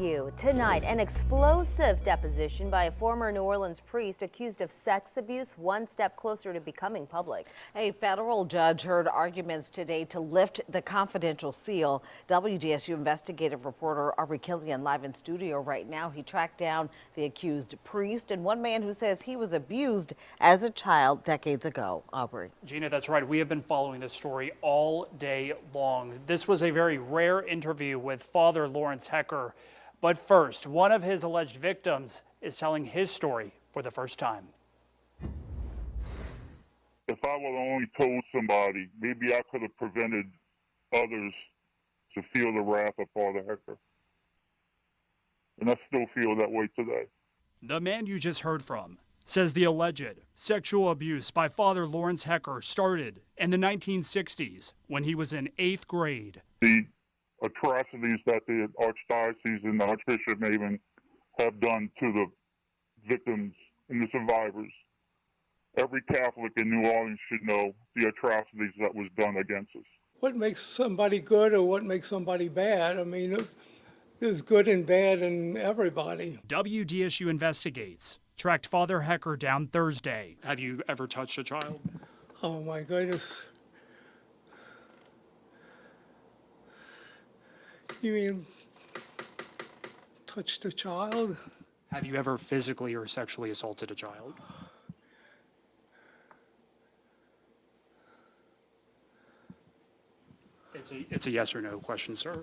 you. Tonight, an explosive deposition by a former New Orleans priest accused of sex abuse, one step closer to becoming public. A federal judge heard arguments today to lift the confidential seal. WDSU investigative reporter Aubry Killion live in studio right now. He tracked down the accused priest and one man who says he was abused as a child decades ago. Aubry. Gina, that's right. We have been following this story all day long. This was a very rare interview with Father Lawrence Hecker. But first, one of his alleged victims is telling his story for the first time. If I would have only told somebody, maybe I could have prevented others to feel the wrath of Father Hecker. And I still feel that way today. The man you just heard from says the alleged sexual abuse by Father Lawrence Hecker started in the 1960s when he was in 8th grade. The atrocities that the Archdiocese and the Archbishop Maven have done to the victims and the survivors. Every Catholic in New Orleans should know the atrocities that was done against us. What makes somebody good or what makes somebody bad? I mean, there's good and bad in everybody. WDSU investigates. Tracked Father Hecker down Thursday. Have you ever touched a child? Oh my goodness. You mean touched a child? Have you ever physically or sexually assaulted a child? It's a yes or no question, sir.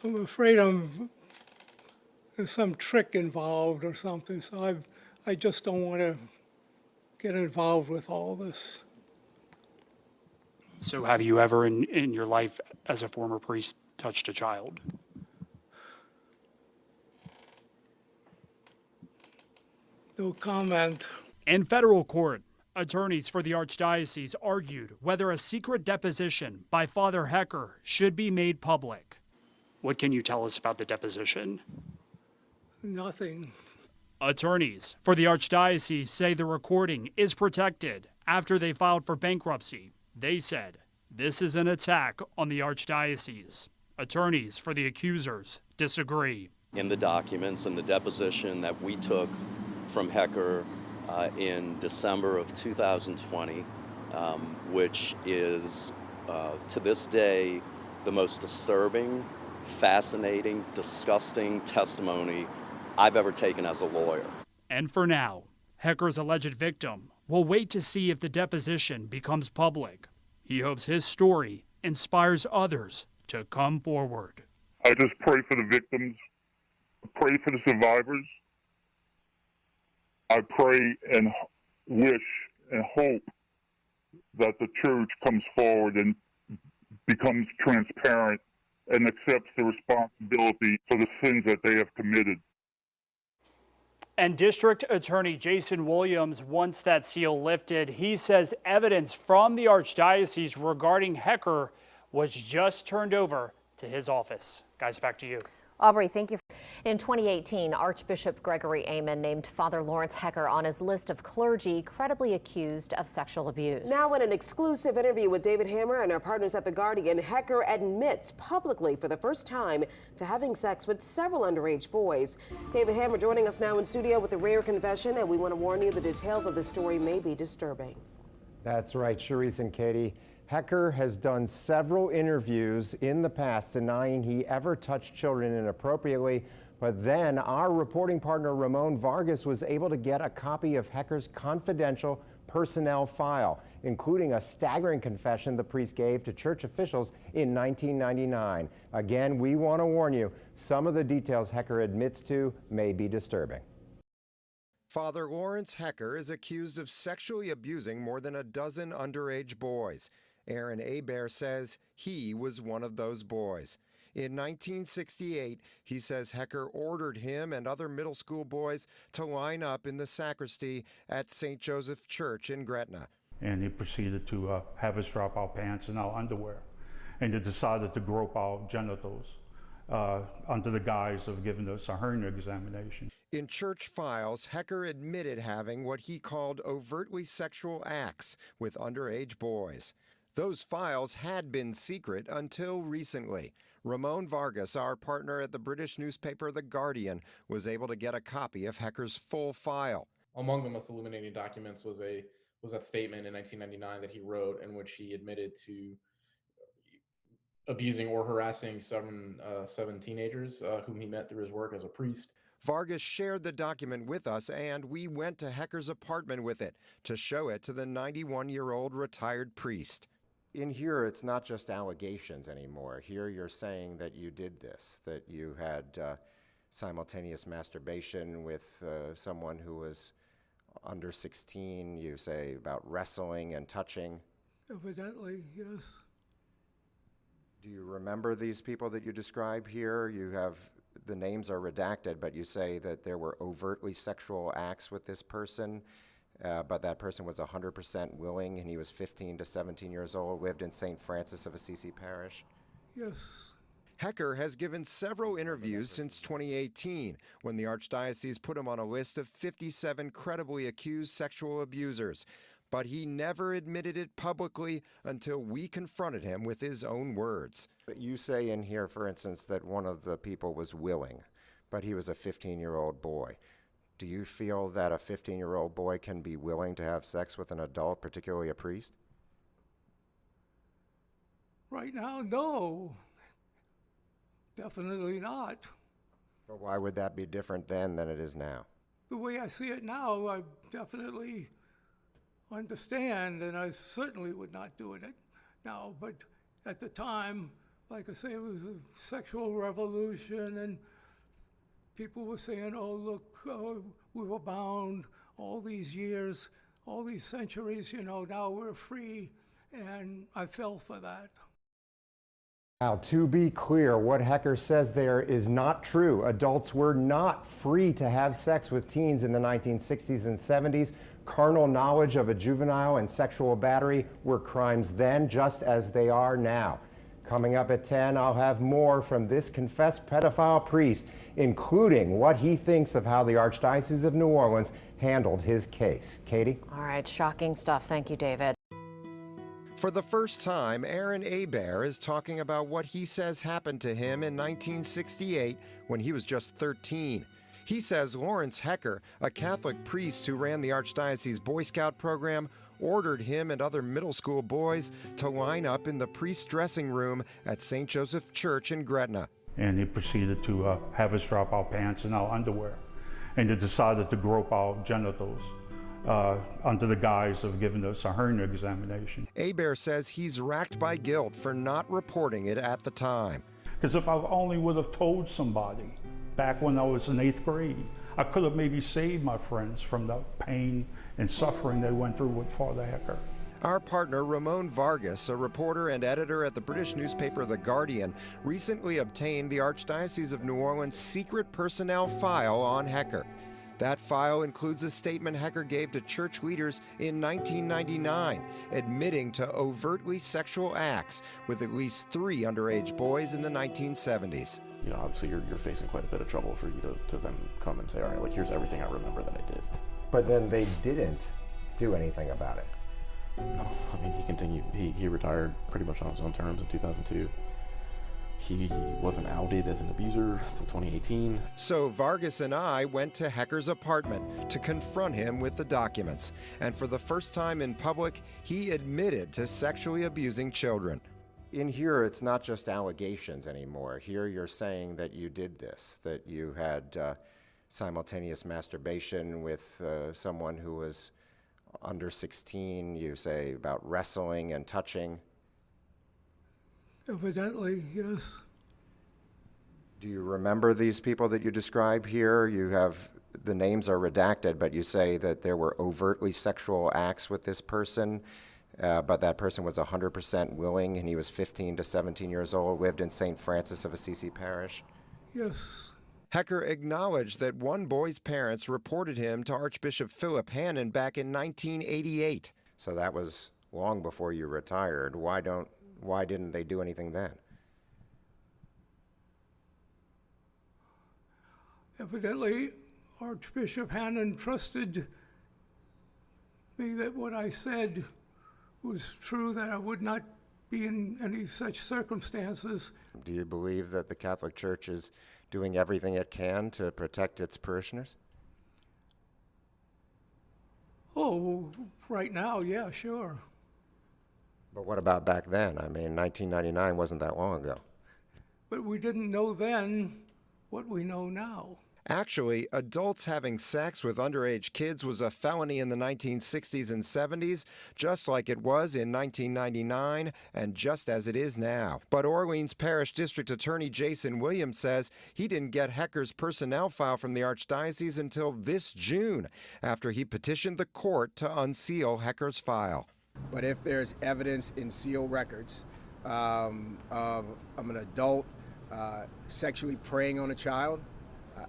I'm afraid there's some trick involved or something, so I just don't want to get involved with all this. So have you ever in your life as a former priest touched a child? No comment. In federal court, attorneys for the Archdiocese argued whether a secret deposition by Father Hecker should be made public. What can you tell us about the deposition? Nothing. Attorneys for the Archdiocese say the recording is protected after they filed for bankruptcy. They said this is an attack on the Archdiocese. Attorneys for the accusers disagree. In the documents and the deposition that we took from Hecker in December of 2020, which is to this day the most disturbing, fascinating, disgusting testimony I've ever taken as a lawyer. And for now, Hecker's alleged victim will wait to see if the deposition becomes public. He hopes his story inspires others to come forward. I just pray for the victims, pray for the survivors. I pray and wish and hope that the church comes forward and becomes transparent and accepts the responsibility for the sins that they have committed. And District Attorney Jason Williams wants that seal lifted. He says evidence from the Archdiocese regarding Hecker was just turned over to his office. Guys, back to you. Aubry, thank you. In 2018, Archbishop Gregory Amen named Father Lawrence Hecker on his list of clergy credibly accused of sexual abuse. Now in an exclusive interview with David Hammer and our partners at The Guardian, Hecker admits publicly for the first time to having sex with several underage boys. David Hammer joining us now in studio with a rare confession, and we want to warn you the details of the story may be disturbing. That's right, Cherise and Katie. Hecker has done several interviews in the past denying he ever touched children inappropriately, but then our reporting partner Ramon Vargas was able to get a copy of Hecker's confidential personnel file, including a staggering confession the priest gave to church officials in 1999. Again, we want to warn you, some of the details Hecker admits to may be disturbing. Father Lawrence Hecker is accused of sexually abusing more than a dozen underage boys. Aaron Aubry says he was one of those boys. In 1968, he says Hecker ordered him and other middle school boys to line up in the sacristy at St. Joseph Church in Gretna. And he proceeded to have us drop our pants and our underwear. And he decided to grope our genitals under the guise of giving us a hernia examination. In church files, Hecker admitted having what he called overtly sexual acts with underage boys. Those files had been secret until recently. Ramon Vargas, our partner at the British newspaper The Guardian, was able to get a copy of Hecker's full file. Among the most illuminating documents was that statement in 1999 that he wrote in which he admitted to abusing or harassing seven teenagers whom he met through his work as a priest. Vargas shared the document with us, and we went to Hecker's apartment with it to show it to the 91-year-old retired priest. In here, it's not just allegations anymore. Here you're saying that you did this, that you had simultaneous masturbation with someone who was under 16. You say about wrestling and touching. Evidently, yes. Do you remember these people that you describe here? You have, the names are redacted, but you say that there were overtly sexual acts with this person, but that person was 100% willing, and he was 15 to 17 years old, lived in St. Francis of Assisi Parish. Yes. Hecker has given several interviews since 2018, when the Archdiocese put him on a list of 57 credibly accused sexual abusers. But he never admitted it publicly until we confronted him with his own words. You say in here, for instance, that one of the people was willing, but he was a 15-year-old boy. Do you feel that a 15-year-old boy can be willing to have sex with an adult, particularly a priest? Right now, no. Definitely not. But why would that be different then than it is now? The way I see it now, I definitely understand, and I certainly would not do it now. But at the time, like I say, it was a sexual revolution, and people were saying, oh, look, we were bound all these years, all these centuries, now we're free, and I fell for that. Now, to be clear, what Hecker says there is not true. Adults were not free to have sex with teens in the 1960s and 70s. Carnal knowledge of a juvenile and sexual battery were crimes then, just as they are now. Coming up at 10, I'll have more from this confessed pedophile priest, including what he thinks of how the Archdiocese of New Orleans handled his case. Katie? All right, shocking stuff. Thank you, David. For the first time, Aaron Aubry is talking about what he says happened to him in 1968 when he was just 13. He says Lawrence Hecker, a Catholic priest who ran the Archdiocese Boy Scout program, ordered him and other middle school boys to line up in the priest's dressing room at St. Joseph Church in Gretna. And he proceeded to have us drop our pants and our underwear, and he decided to grope our genitals under the guise of giving us a hernia examination. Aubry says he's racked by guilt for not reporting it at the time. Because if I only would have told somebody back when I was in 8th grade, I could have maybe saved my friends from the pain and suffering they went through with Father Hecker. Our partner, Ramon Vargas, a reporter and editor at the British newspaper The Guardian, recently obtained the Archdiocese of New Orleans' secret personnel file on Hecker. That file includes a statement Hecker gave to church leaders in 1999, admitting to overtly sexual acts with at least 3 underage boys in the 1970s. Obviously you're facing quite a bit of trouble for you to then come and say, all right, like, here's everything I remember that I did. But then they didn't do anything about it. No, I mean, he continued, he retired pretty much on his own terms in 2002. He wasn't outed as an abuser until 2018. So Vargas and I went to Hecker's apartment to confront him with the documents. And for the first time in public, he admitted to sexually abusing children. In here, it's not just allegations anymore. Here you're saying that you did this, that you had simultaneous masturbation with someone who was under 16. You say about wrestling and touching. Evidently, yes. Do you remember these people that you describe here? You have, the names are redacted, but you say that there were overtly sexual acts with this person, but that person was 100% willing, and he was 15 to 17 years old, lived in St. Francis of Assisi Parish. Yes. Hecker acknowledged that one boy's parents reported him to Archbishop Philip Hannon back in 1988. So that was long before you retired. Why didn't they do anything then? Evidently, Archbishop Hannon trusted me that what I said was true, that I would not be in any such circumstances. Do you believe that the Catholic Church is doing everything it can to protect its parishioners? Oh, right now, yeah, sure. But what about back then? I mean, 1999 wasn't that long ago. But we didn't know then what we know now. Actually, adults having sex with underage kids was a felony in the 1960s and 70s, just like it was in 1999 and just as it is now. But Orleans Parish District Attorney Jason Williams says he didn't get Hecker's personnel file from the Archdiocese until this June, after he petitioned the court to unseal Hecker's file. But if there's evidence in sealed records of an adult sexually preying on a child,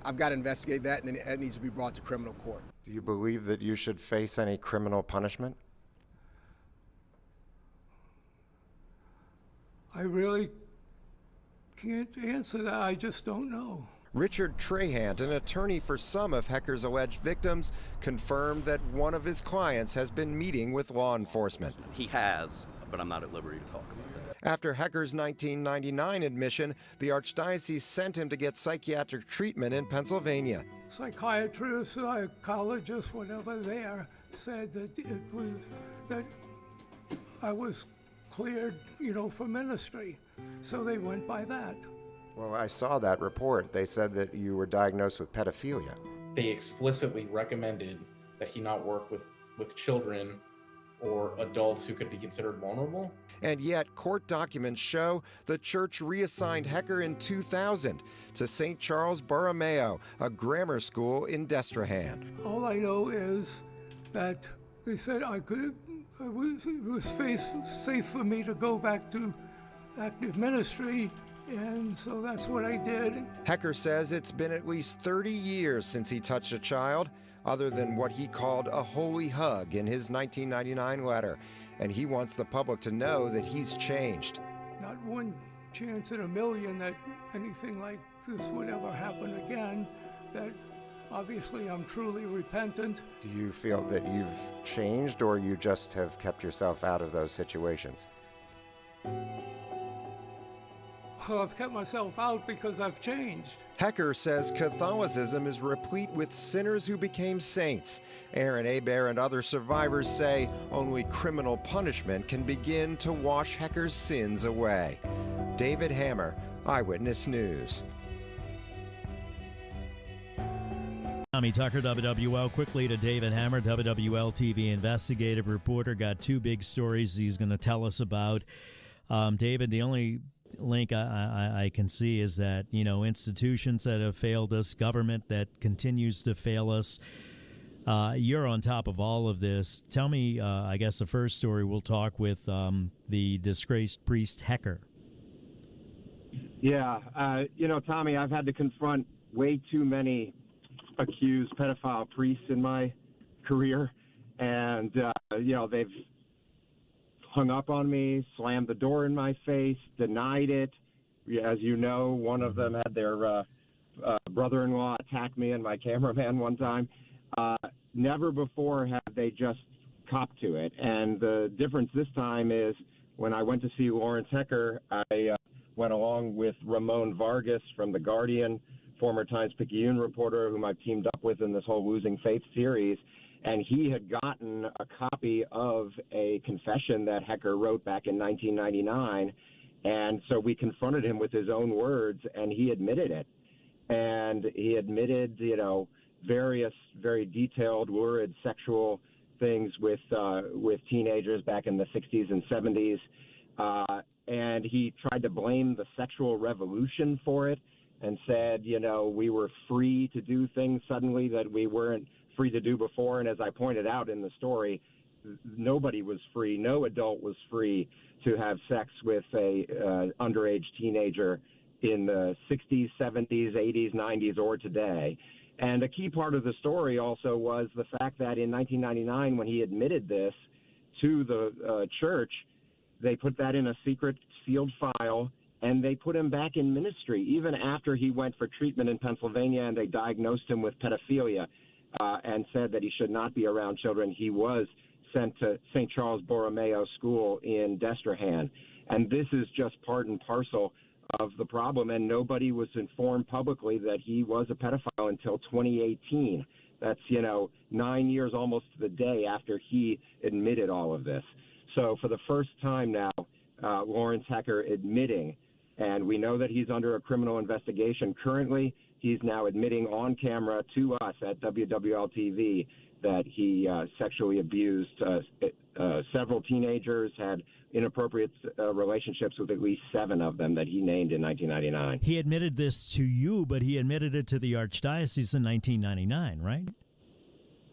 I've got to investigate that, and it needs to be brought to criminal court. Do you believe that you should face any criminal punishment? I really can't answer that. I just don't know. Richard Trahant, an attorney for some of Hecker's alleged victims, confirmed that one of his clients has been meeting with law enforcement. He has, but I'm not at liberty to talk about that. After Hecker's 1999 admission, the Archdiocese sent him to get psychiatric treatment in Pennsylvania. Psychiatrists, psychologists, whatever there, said that I was cleared, for ministry. So they went by that. Well, I saw that report. They said that you were diagnosed with pedophilia. They explicitly recommended that he not work with children or adults who could be considered vulnerable. And yet, court documents show the church reassigned Hecker in 2000 to St. Charles Borromeo, a grammar school in Destrehan. All I know is that they said it was safe for me to go back to active ministry, and so that's what I did. Hecker says it's been at least 30 years since he touched a child, other than what he called a holy hug in his 1999 letter. And he wants the public to know that he's changed. Not one chance in a million that anything like this would ever happen again, that obviously I'm truly repentant. Do you feel that you've changed, or you just have kept yourself out of those situations? Well, I've kept myself out because I've changed. Hecker says Catholicism is replete with sinners who became saints. Aaron Aber and other survivors say only criminal punishment can begin to wash Hecker's sins away. David Hammer, Eyewitness News. Tommy Tucker, WWL. Quickly to David Hammer, WWL TV investigative reporter. Got two big stories he's going to tell us about. David, the only link I can see is that, institutions that have failed us, government that continues to fail us. You're on top of all of this. Tell me, I guess the first story, we'll talk with the disgraced priest Hecker. Yeah, Tommy, I've had to confront way too many accused pedophile priests in my career, and, they've hung up on me, slammed the door in my face, denied it. As you know, one of them had their brother-in-law attack me and my cameraman one time. Never before have they just copped to it. And the difference this time is when I went to see Lawrence Hecker, I went along with Ramon Vargas from The Guardian, former Times-Picayune reporter whom I've teamed up with in this whole Losing Faith series. And he had gotten a copy of a confession that Hecker wrote back in 1999. And so we confronted him with his own words, and he admitted it. And he admitted, various very detailed, lurid sexual things with teenagers back in the 60s and 70s. And he tried to blame the sexual revolution for it and said, we were free to do things suddenly that we weren't free to do before. And as I pointed out in the story, nobody was free. No adult was free to have sex with a underage teenager in the 60s, 70s, 80s, 90s, or today. And a key part of the story also was the fact that in 1999, when he admitted this to the church, they put that in a secret sealed file and they put him back in ministry even after he went for treatment in Pennsylvania and they diagnosed him with pedophilia and said that he should not be around children. He was sent to St. Charles Borromeo School in Destrehan. And this is just part and parcel of the problem, and nobody was informed publicly that he was a pedophile until 2018. That's, 9 years almost to the day after he admitted all of this. So for the first time now, Lawrence Hecker admitting, and we know that he's under a criminal investigation currently. He's now admitting on camera to us at WWL-TV that he sexually abused several teenagers, had inappropriate relationships with at least 7 of them that he named in 1999. He admitted this to you, but he admitted it to the Archdiocese in 1999, right?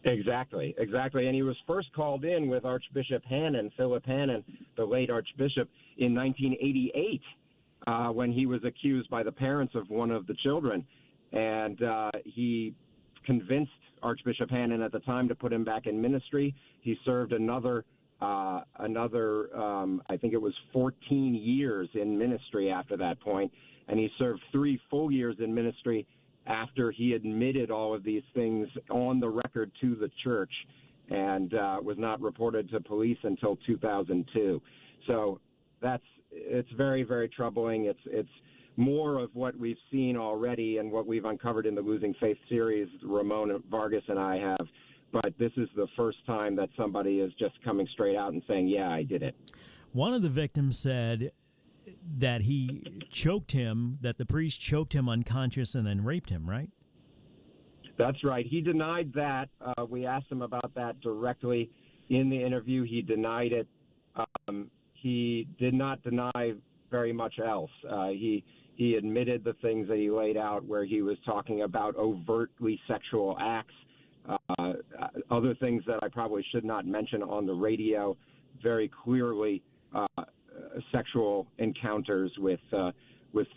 Exactly. And he was first called in with Archbishop Hannon, Philip Hannon, the late Archbishop, in 1988 when he was accused by the parents of one of the children. And he convinced Archbishop Hannon at the time to put him back in ministry. He served another I think it was 14 years in ministry after that point, and he served 3 full years in ministry after he admitted all of these things on the record to the church, and was not reported to police until 2002. So it's very, very troubling. It's more of what we've seen already and what we've uncovered in the Losing Faith series Ramon Vargas and I have. But this is the first time that somebody is just coming straight out and saying, yeah, I did it. One of the victims said that he choked him, that the priest choked him unconscious and then raped him, right? That's right. He denied that. We asked him about that directly in the interview. He denied it. He did not deny very much else. He admitted the things that he laid out where he was talking about overtly sexual acts, other things that I probably should not mention on the radio, very clearly sexual encounters with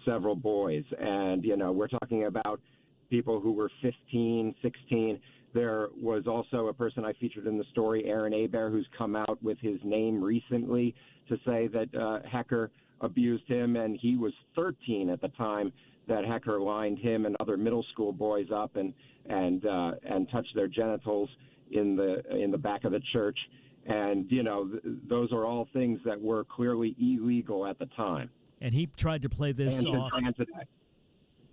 several boys. And, we're talking about people who were 15, 16. There was also a person I featured in the story, Aaron Aubry, who's come out with his name recently to say that Hecker abused him, and he was 13 at the time that Hecker lined him and other middle school boys up and touched their genitals in the back of the church. And, those are all things that were clearly illegal at the time. And he tried to play this off.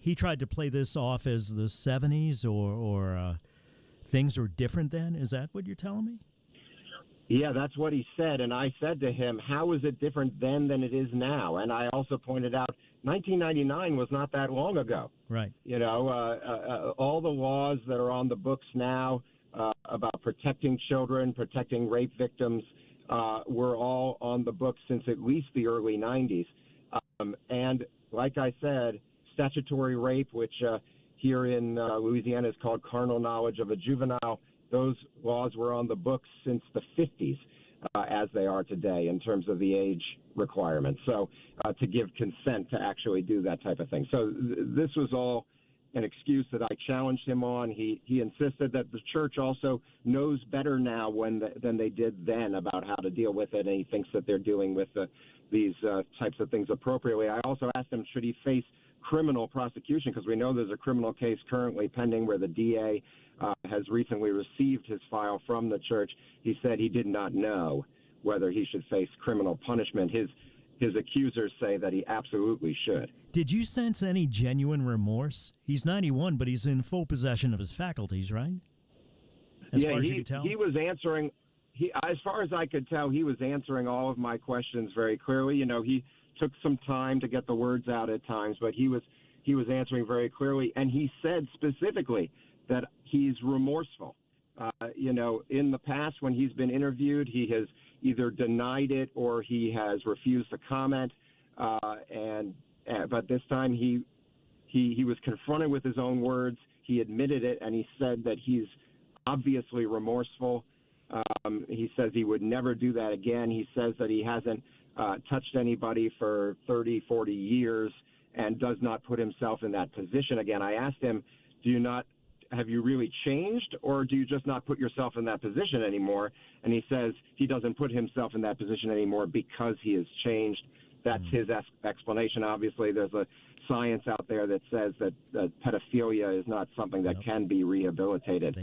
He tried to play this off as the 70s or things were different then? Is that what you're telling me? Yeah, that's what he said. And I said to him, how is it different then than it is now? And I also pointed out 1999 was not that long ago. Right. All the laws that are on the books now about protecting children, protecting rape victims, were all on the books since at least the early 90s. And like I said, statutory rape, which here in Louisiana is called carnal knowledge of a juvenile, those laws were on the books since the 50s, as they are today in terms of the age requirements. So to give consent to actually do that type of thing. So this was all an excuse that I challenged him on. He insisted that the church also knows better now than they did then about how to deal with it, and he thinks that they're dealing with these types of things appropriately. I also asked him, should he face criminal prosecution, because we know there's a criminal case currently pending where the DA has recently received his file from the church. He said he did not know whether he should face criminal punishment. His accusers say that he absolutely should. Did you sense any genuine remorse? He's 91, but he's in full possession of his faculties, right? As far as you could tell? He was answering, as far as I could tell, he was answering all of my questions very clearly. He took some time to get the words out at times, but he was answering very clearly, and he said specifically that he's remorseful. In the past when he's been interviewed, he has either denied it or he has refused to comment. But this time he was confronted with his own words. He admitted it, and he said that he's obviously remorseful. He says he would never do that again. He says that he hasn't touched anybody for 30, 40 years and does not put himself in that position again. I asked him, have you really changed, or do you just not put yourself in that position anymore? And he says he doesn't put himself in that position anymore because he has changed, That's his explanation. Obviously, there's a science out there that says that pedophilia is not something that can be rehabilitated.